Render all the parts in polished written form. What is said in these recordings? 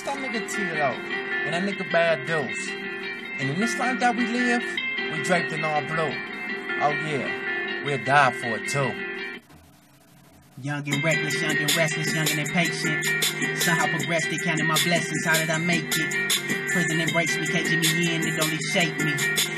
That nigga Tito, and that nigga Bad Deuce. And in this life that we live, we draped in all blue. Oh yeah, we'll die for it too. Young and reckless, young and restless, young and impatient. Somehow progressed, they counted my blessings. How did I make it? Prison embraced me, caging me in, it only shaped me.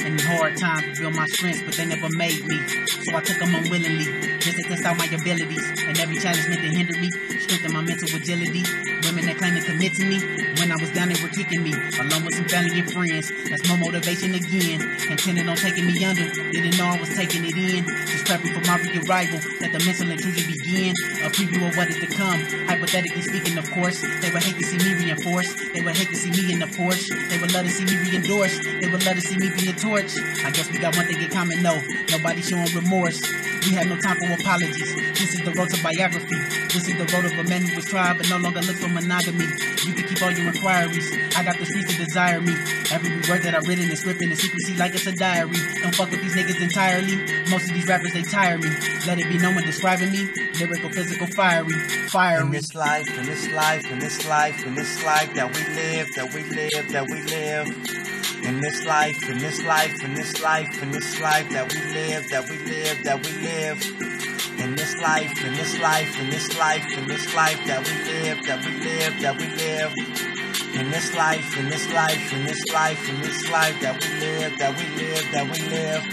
In hard times, built my strength, but they never made me. So I took them unwillingly, just to test out my abilities. And every challenge meant to hinder me, strengthen my mental agility. Women that claim to commit to me, when I was down, they were kicking me. Along with some family and friends, that's more motivation again. Intended on taking me under, didn't know I was taking it in. Just prepping for my re-arrival, let the mental intrusion begin. A preview of what is to come, hypothetically speaking, of course. They would hate to see me reinforced, they would hate to see me in the Porsche. They would love to see me re-endorsed, they would love to see me being torched. I guess we got one thing in common, no, nobody showing remorse. We have no time for apologies, this is the road to biography. This is the road of a man who was tried but no longer look for monogamy. You can keep all your inquiries, I got the streets to desire me. Every word that I've written is scripted in secrecy like it's a diary. Don't fuck with these niggas entirely, most of these rappers they tire me. Let it be known when describing me, lyrical, physical, fiery. In this life, in this life, in this life, in this life that we live, that we live, that we live. In this life, in this life, in this life, in this life that we live, that we live, that we live. In this life, in this life, in this life, in this life that we live, that we live, that we live. In this life, in this life, in this life, in this life that we live, that we live, that we live.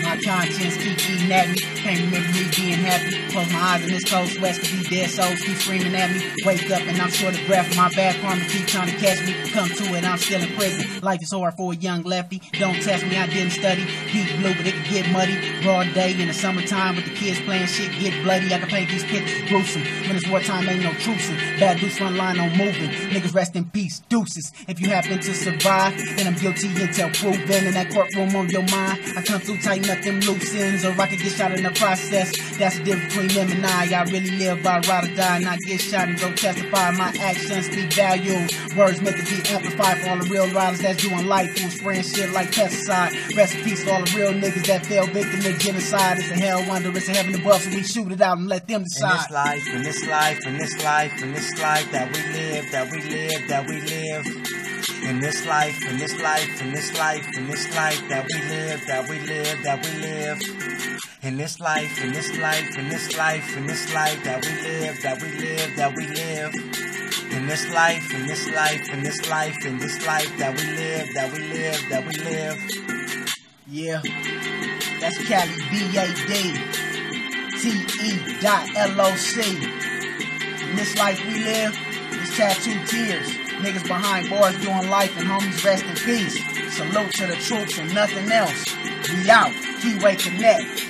My conscience keep eating at me, can't remember me being happy. Close my eyes in this cold sweat, cause these dead souls keep screaming at me. Wake up and I'm short of breath, my bad karma keep trying to catch me. Come to it, I'm still in prison, life is hard for a young lefty. Don't test me, I didn't study, deep blue but it can get muddy. Broad day in the summertime with the kids playing shit get bloody. I can paint these pictures gruesome, when it's wartime ain't no trucing. Bad Deuce front line on moving, niggas rest in peace, deuces. If you happen to survive, then I'm guilty until proven. In that courtroom on your mind, I come through tighten up them loose ends, or I could get shot in the process. That's the difference between them and I really live by ride or die, and I get shot and go testify. My actions speak value, words meant to be amplified for all the real riders that's doing life, who's spraying shit like pesticide. Rest in peace to all the real niggas that fell victim to genocide. It's a hell wonder, it's a heaven above, so we shoot it out and let them decide. In this life, in this life, in this life, in this life that we live, that we live, that we live. In this life, in this life, in this life, in this life that we live, that we live, that we live. In this life, in this life, in this life, in this life that we live, that we live, that we live. In this life, in this life, in this life, in this life that we live, that we live, that we live. Yeah, that's Cali BADTE.LOC. In this life we live, it's tattooed tears. Niggas behind bars doing life and homies rest in peace. Salute to the troops and nothing else. We out. Keyway Connect.